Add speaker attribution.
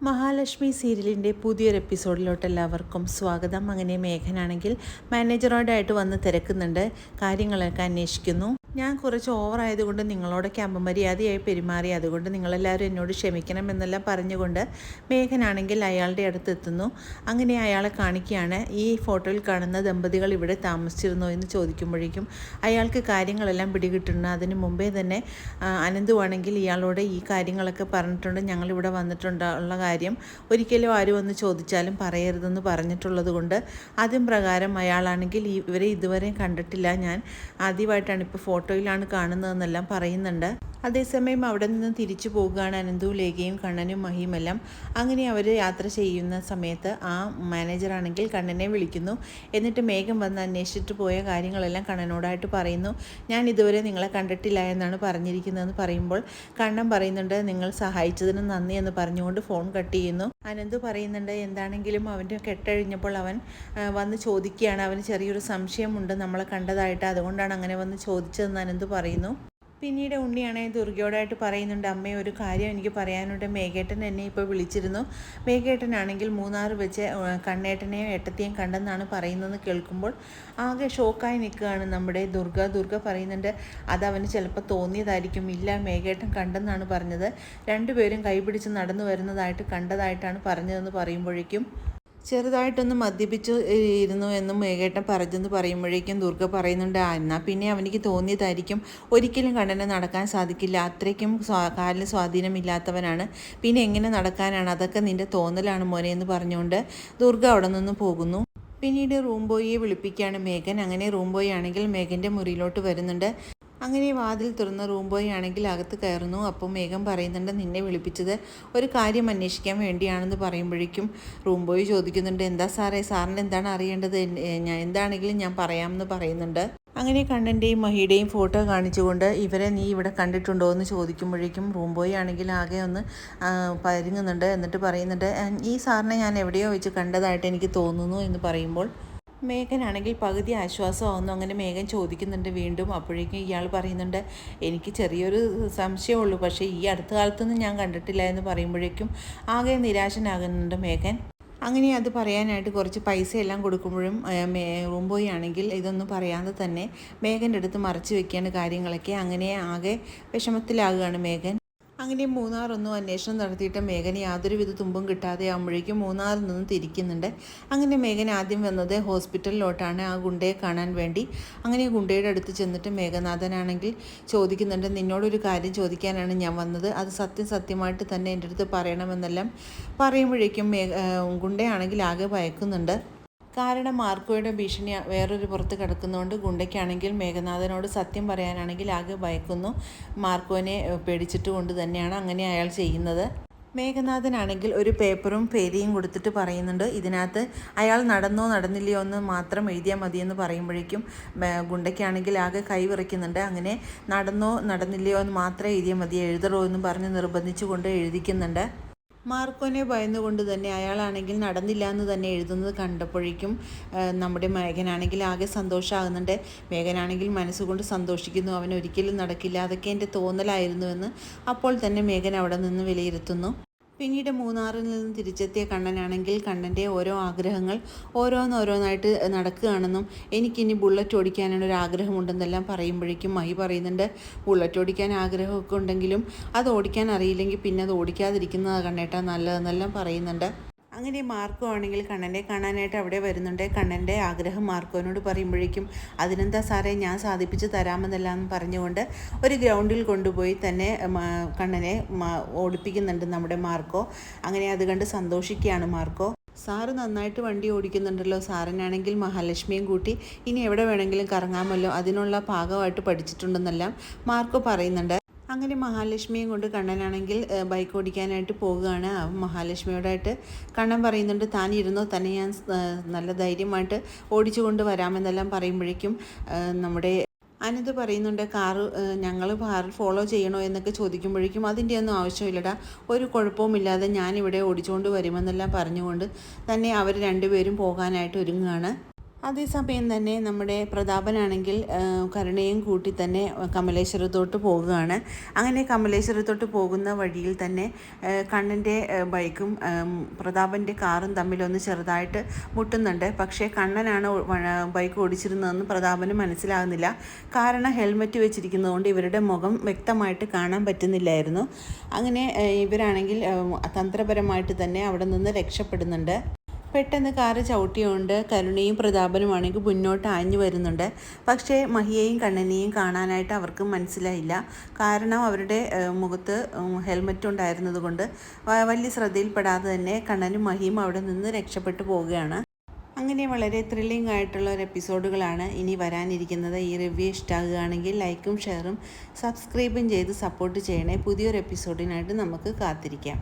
Speaker 1: മഹാലക്ഷ്മി സീരിയലിൻ്റെ പുതിയൊരു എപ്പിസോഡിലോട്ട് എല്ലാവർക്കും സ്വാഗതം. അങ്ങനെ മേഘനാണെങ്കിൽ മാനേജറോടായിട്ട് വന്ന് തിരക്കുന്നുണ്ട്, കാര്യങ്ങളൊക്കെ അന്വേഷിക്കുന്നു. ഞാൻ കുറച്ച് ഓവറായതുകൊണ്ട് നിങ്ങളോടൊക്കെ അപമര്യാദയായി പെരുമാറി, അതുകൊണ്ട് നിങ്ങളെല്ലാവരും എന്നോട് ക്ഷമിക്കണം എന്നെല്ലാം പറഞ്ഞുകൊണ്ട് മേഘനാണെങ്കിൽ അയാളുടെ അടുത്ത് എത്തുന്നു. അങ്ങനെ അയാളെ കാണിക്കുകയാണ്. ഈ ഫോട്ടോയിൽ കാണുന്ന ദമ്പതികൾ ഇവിടെ താമസിച്ചിരുന്നോ എന്ന് ചോദിക്കുമ്പോഴേക്കും അയാൾക്ക് കാര്യങ്ങളെല്ലാം പിടികിട്ടുന്നു. അതിന് മുമ്പേ തന്നെ അനന്തുവാണെങ്കിൽ ഇയാളോട് ഈ കാര്യങ്ങളൊക്കെ പറഞ്ഞിട്ടുണ്ട്, ഞങ്ങളിവിടെ വന്നിട്ടുണ്ട് ഉള്ള കാര്യം ഒരിക്കലും ആരും വന്ന് ചോദിച്ചാലും പറയരുതെന്ന് പറഞ്ഞിട്ടുള്ളത് കൊണ്ട് അതും പ്രകാരം അയാളാണെങ്കിൽ ഇവരെ ഇതുവരെ കണ്ടിട്ടില്ല, ഞാൻ ആദ്യമായിട്ടാണ് ഇപ്പോൾ ഫോട്ടോയിലാണ് കാണുന്നതെന്നെല്ലാം പറയുന്നുണ്ട്. അതേസമയം അവിടെ നിന്ന് തിരിച്ചു പോകുകയാണ് അനന്തു, ലേഖയും കണ്ണനും മഹിയുമെല്ലാം. അങ്ങനെ അവർ യാത്ര ചെയ്യുന്ന സമയത്ത് ആ മാനേജറാണെങ്കിൽ കണ്ണനെ വിളിക്കുന്നു. എന്നിട്ട് മേഘം വന്ന് അന്വേഷിച്ചിട്ട് പോയ കാര്യങ്ങളെല്ലാം കണ്ണനോടായിട്ട് പറയുന്നു. ഞാൻ ഇതുവരെ നിങ്ങളെ കണ്ടിട്ടില്ല എന്നാണ് പറഞ്ഞിരിക്കുന്നതെന്ന് പറയുമ്പോൾ കണ്ണൻ പറയുന്നുണ്ട്, നിങ്ങൾ സഹായിച്ചതിന് നന്ദി എന്ന് പറഞ്ഞുകൊണ്ട് ഫോൺ കട്ട് ചെയ്യുന്നു. അനന്തു പറയുന്നുണ്ട്, എന്താണെങ്കിലും അവൻ്റെ കെട്ടഴിഞ്ഞപ്പോൾ അവൻ വന്ന് ചോദിക്കുകയാണ്, അവന് ചെറിയൊരു സംശയമുണ്ട് നമ്മളെ കണ്ടതായിട്ട്, അതുകൊണ്ടാണ് അങ്ങനെ വന്ന് ചോദിച്ചതെന്ന് അനന്തു പറയുന്നു. പിന്നീട് ഉണ്ണിയാണെങ്കിൽ ദുർഗയോടായിട്ട് പറയുന്നുണ്ട്, അമ്മേ ഒരു കാര്യം എനിക്ക് പറയാനുണ്ട്, മേഘേട്ടൻ എന്നെ ഇപ്പോൾ വിളിച്ചിരുന്നു. മേഘേട്ടനാണെങ്കിൽ മൂന്നാർ വെച്ച് കണ്ണേട്ടനെയും ഏട്ടത്തെയും കണ്ടെന്നാണ് പറയുന്നതെന്ന് കേൾക്കുമ്പോൾ ആകെ ഷോക്കായി നിൽക്കുകയാണ് നമ്മുടെ ദുർഗ പറയുന്നുണ്ട്, അതവന് ചിലപ്പോൾ തോന്നിയതായിരിക്കും, ഇല്ല മേഘേട്ടൻ കണ്ടെന്നാണ് പറഞ്ഞത്, രണ്ടുപേരും കൈപിടിച്ച് നടന്നു വരുന്നതായിട്ട് കണ്ടതായിട്ടാണ് പറഞ്ഞതെന്ന് പറയുമ്പോഴേക്കും ചെറുതായിട്ടൊന്ന് മദ്യപിച്ച് ഇരുന്നു എന്നും മേഘേട്ടൻ പറഞ്ഞെന്ന് പറയുമ്പോഴേക്കും ദുർഗ പറയുന്നുണ്ട്, എന്നാൽ പിന്നെ അവനിക്ക് തോന്നിയതായിരിക്കും, ഒരിക്കലും കണ്ണനെ നടക്കാൻ സാധിക്കില്ല, അത്രയ്ക്കും കാലിന് സ്വാധീനമില്ലാത്തവനാണ്, പിന്നെ എങ്ങനെ നടക്കാനാണ്, അതൊക്കെ നിൻ്റെ തോന്നലാണ് മോനെ എന്ന് പറഞ്ഞുകൊണ്ട് ദുർഗ അവിടെ നിന്ന് പോകുന്നു. പിന്നീട് റൂം ബോയിയെ വിളിപ്പിക്കുകയാണ് മേഘൻ. അങ്ങനെ റൂം ബോയ് ആണെങ്കിൽ മേഘൻ്റെ മുറിയിലോട്ട് വരുന്നുണ്ട്. അങ്ങനെ വാതിൽ തുറന്ന റൂം ബോയ് ആണെങ്കിൽ അകത്ത് കയറുന്നു. അപ്പോൾ മേഘം പറയുന്നുണ്ട്, നിന്നെ വിളിപ്പിച്ചത് ഒരു കാര്യം അന്വേഷിക്കാൻ വേണ്ടിയാണെന്ന് പറയുമ്പോഴേക്കും റൂം ബോയ് ചോദിക്കുന്നുണ്ട്, എന്താ സാറേ, സാറിന് എന്താണ് അറിയേണ്ടത്, ഞാൻ എന്താണെങ്കിലും ഞാൻ പറയാമെന്ന് പറയുന്നുണ്ട്. അങ്ങനെ കണ്ണൻ്റെയും മഹിയുടെയും ഫോട്ടോ കാണിച്ചുകൊണ്ട് ഇവരെ നീ ഇവിടെ കണ്ടിട്ടുണ്ടോ എന്ന് ചോദിക്കുമ്പോഴേക്കും റൂം ബോയ് ആണെങ്കിൽ ആകെ ഒന്ന് പരുങ്ങുന്നുണ്ട്. എന്നിട്ട് പറയുന്നുണ്ട്, ഈ സാറിനെ ഞാൻ എവിടെയോ വെച്ച് കണ്ടതായിട്ട് എനിക്ക് തോന്നുന്നു എന്ന് പറയുമ്പോൾ മേഘനാണെങ്കിൽ പകുതി ആശ്വാസമാവുന്നു. അങ്ങനെ മേഘൻ ചോദിക്കുന്നുണ്ട് വീണ്ടും. അപ്പോഴേക്കും ഇയാൾ പറയുന്നുണ്ട്, എനിക്ക് ചെറിയൊരു സംശയമുള്ളൂ, പക്ഷേ ഈ അടുത്ത കാലത്തൊന്നും ഞാൻ കണ്ടിട്ടില്ല എന്ന് പറയുമ്പോഴേക്കും ആകെ നിരാശനാകുന്നുണ്ട് മേഘൻ. അങ്ങനെ അത് പറയാനായിട്ട് കുറച്ച് പൈസയെല്ലാം കൊടുക്കുമ്പോഴും റൂം ബോയ് ആണെങ്കിൽ ഇതൊന്നും പറയാതെ തന്നെ മേഘൻ്റെ അടുത്ത് മറച്ചു വെക്കുകയാണ് കാര്യങ്ങളൊക്കെ. അങ്ങനെ ആകെ വിഷമത്തിലാകുകയാണ് മേഘൻ. അങ്ങനെ മൂന്നാറൊന്നും അന്വേഷണം നടത്തിയിട്ട് മേഘന് യാതൊരുവിധ തുമ്പും കിട്ടാതെ ആകുമ്പോഴേക്കും മൂന്നാറിൽ നിന്നും തിരിക്കുന്നുണ്ട്. അങ്ങനെ മേഘൻ ആദ്യം വന്നത് ഹോസ്പിറ്റലിലോട്ടാണ് ആ ഗുണ്ടയെ കാണാൻ വേണ്ടി. അങ്ങനെ ഗുണ്ടയുടെ അടുത്ത് ചെന്നിട്ട് മേഘനാഥനാണെങ്കിൽ ചോദിക്കുന്നുണ്ട്, നിന്നോടൊരു കാര്യം ചോദിക്കാനാണ് ഞാൻ വന്നത്, അത് സത്യമായിട്ട് തന്നെ എൻ്റെ അടുത്ത് പറയണമെന്നെല്ലാം പറയുമ്പോഴേക്കും ഗുണ്ടയാണെങ്കിൽ ആകെ ഭയക്കുന്നുണ്ട്. കാരണം മാർക്കോയുടെ ഭീഷണി വേറൊരു പുറത്ത് കിടക്കുന്നതുകൊണ്ട് ഗുണ്ടയ്ക്കാണെങ്കിൽ മേഘനാഥനോട് സത്യം പറയാനാണെങ്കിൽ ആകെ ഭയക്കുന്നു. മാർക്കോനെ പേടിച്ചിട്ട് കൊണ്ട് തന്നെയാണ് അങ്ങനെ അയാൾ ചെയ്യുന്നത്. മേഘനാഥനാണെങ്കിൽ ഒരു പേപ്പറും പേരിയും കൊടുത്തിട്ട് പറയുന്നുണ്ട്, ഇതിനകത്ത് അയാൾ നടന്നോ നടന്നില്ലയോ എന്ന് മാത്രം എഴുതിയാൽ മതിയെന്ന് പറയുമ്പോഴേക്കും ഗുണ്ടയ്ക്കാണെങ്കിൽ ആകെ കൈവിറയ്ക്കുന്നുണ്ട്. അങ്ങനെ നടന്നോ നടന്നില്ലയോ എന്ന് മാത്രം എഴുതിയാൽ മതി, എഴുതറോ എന്ന് പറഞ്ഞ് നിർബന്ധിച്ചുകൊണ്ട് എഴുതിക്കുന്നുണ്ട്. മാർക്കോനെ ഭയന്നുകൊണ്ട് തന്നെ അയാളാണെങ്കിൽ നടന്നില്ല എന്ന് തന്നെ എഴുതുന്നത് കണ്ടപ്പോഴേക്കും നമ്മുടെ മേഘനാണെങ്കിൽ ആകെ സന്തോഷമാകുന്നുണ്ട്. മേഘനാണെങ്കിൽ മനസ്സുകൊണ്ട് സന്തോഷിക്കുന്നു, അവൻ ഒരിക്കലും നടക്കില്ല, അതൊക്കെ എൻ്റെ തോന്നലായിരുന്നുവെന്ന് അപ്പോൾ തന്നെ മേഘൻ അവിടെ നിന്ന് വിലയിരുത്തുന്നു. പിന്നീട് മൂന്നാറിൽ നിന്ന് തിരിച്ചെത്തിയ കണ്ണനാണെങ്കിൽ കണ്ണൻ്റെ ഓരോ ആഗ്രഹങ്ങൾ ഓരോന്നായിട്ട് നടക്കുകയാണെന്നും എനിക്കിനി ബുള്ളറ്റ് ഓടിക്കാനാണ് ഒരു ആഗ്രഹമുണ്ടെന്നെല്ലാം പറയുമ്പോഴേക്കും മഹി പറയുന്നുണ്ട്, ബുള്ളറ്റ് ഓടിക്കാൻ ആഗ്രഹമൊക്കെ ഉണ്ടെങ്കിലും അത് ഓടിക്കാൻ അറിയില്ലെങ്കിൽ പിന്നെ അത് ഓടിക്കാതിരിക്കുന്നതാണ് കണ്ണേട്ടാ നല്ലതെന്നെല്ലാം പറയുന്നുണ്ട്. അങ്ങനെ മാർക്കോ ആണെങ്കിൽ കണ്ണനെ കാണാനായിട്ട് അവിടെ വരുന്നുണ്ട്. കണ്ണൻ്റെ ആഗ്രഹം മാർക്കോനോട് പറയുമ്പോഴേക്കും അതിനെന്താ സാറേ, ഞാൻ സാധിപ്പിച്ച് തരാമെന്നെല്ലാം പറഞ്ഞുകൊണ്ട് ഒരു ഗ്രൗണ്ടിൽ കൊണ്ടുപോയി തന്നെ കണ്ണനെ ഓടിപ്പിക്കുന്നുണ്ട് നമ്മുടെ മാർക്കോ. അങ്ങനെ അത് കണ്ട് സന്തോഷിക്കുകയാണ് മാർക്കോ. സാറ് നന്നായിട്ട് വണ്ടി ഓടിക്കുന്നുണ്ടല്ലോ, സാറിനാണെങ്കിൽ മഹാലക്ഷ്മിയും കൂട്ടി ഇനി എവിടെ വേണമെങ്കിലും കറങ്ങാമല്ലോ, അതിനുള്ള പാകമായിട്ട് പഠിച്ചിട്ടുണ്ടെന്നെല്ലാം മാർക്കോ പറയുന്നുണ്ട്. അങ്ങനെ മഹാലക്ഷ്മിയും കൊണ്ട് കണ്ണനാണെങ്കിൽ ബൈക്ക് ഓടിക്കാനായിട്ട് പോവുകയാണ്. മഹാലക്ഷ്മിയോടായിട്ട് കണ്ണൻ പറയുന്നുണ്ട്, താൻ ഇരുന്നോ, തന്നെ ഞാൻ നല്ല ധൈര്യമായിട്ട് ഓടിച്ചു കൊണ്ട് വരാമെന്നെല്ലാം പറയുമ്പോഴേക്കും നമ്മുടെ അനന്ത് പറയുന്നുണ്ട്, ഞങ്ങൾ കാർ ഫോളോ ചെയ്യണോ എന്നൊക്കെ ചോദിക്കുമ്പോഴേക്കും അതിൻ്റെ ഒന്നും ആവശ്യമില്ലടാ, ഒരു കുഴപ്പവുമില്ലാതെ ഞാനിവിടെ ഓടിച്ചുകൊണ്ട് വരുമെന്നെല്ലാം പറഞ്ഞുകൊണ്ട് തന്നെ അവർ രണ്ടുപേരും പോകാനായിട്ട് ഒരുങ്ങുകയാണ്. അതേസമയം തന്നെ നമ്മുടെ പ്രതാപനാണെങ്കിൽ കരുണയും കൂട്ടി തന്നെ കമലേശ്വരത്തോട്ട് പോകുകയാണ്. അങ്ങനെ കമലേശ്വരത്തോട്ട് പോകുന്ന വഴിയിൽ തന്നെ കണ്ണൻ്റെ ബൈക്കും പ്രതാപൻ്റെ കാറും തമ്മിലൊന്ന് ചെറുതായിട്ട് മുട്ടുന്നുണ്ട്. പക്ഷേ കണ്ണനാണ് ബൈക്ക് ഓടിച്ചിരുന്നതെന്ന് പ്രതാപന് മനസ്സിലാകുന്നില്ല. കാരണം ഹെൽമറ്റ് വെച്ചിരിക്കുന്നതുകൊണ്ട് ഇവരുടെ മുഖം വ്യക്തമായിട്ട് കാണാൻ പറ്റുന്നില്ലായിരുന്നു. അങ്ങനെ ഇവരാണെങ്കിൽ തന്ത്രപരമായിട്ട് തന്നെ അവിടെ നിന്ന് രക്ഷപ്പെടുന്നുണ്ട്. പെട്ടെന്ന് കാറ് ചവിട്ടിയുകൊണ്ട് കരുണയും പ്രതാപനുമാണെങ്കിൽ മുന്നോട്ട് ആഞ്ഞു വരുന്നുണ്ട്. പക്ഷേ മഹിയെയും കണ്ണനെയും കാണാനായിട്ട് അവർക്ക് മനസ്സിലായില്ല. കാരണം അവരുടെ മുഖത്ത് ഹെൽമറ്റ് ഉണ്ടായിരുന്നത് കൊണ്ട് വലിയ ശ്രദ്ധയിൽപ്പെടാതെ തന്നെ കണ്ണനും മഹിയും അവിടെ നിന്ന് രക്ഷപ്പെട്ടു പോവുകയാണ്. അങ്ങനെ വളരെ ത്രില്ലിംഗ് ആയിട്ടുള്ള ഒരു എപ്പിസോഡുകളാണ് ഇനി വരാനിരിക്കുന്നത്. ഈ റിവ്യൂ ഇഷ്ടമാകുകയാണെങ്കിൽ ലൈക്കും ഷെയറും സബ്സ്ക്രൈബും ചെയ്ത് സപ്പോർട്ട് ചെയ്യണേ. പുതിയൊരു എപ്പിസോഡിനായിട്ട് നമുക്ക് കാത്തിരിക്കാം.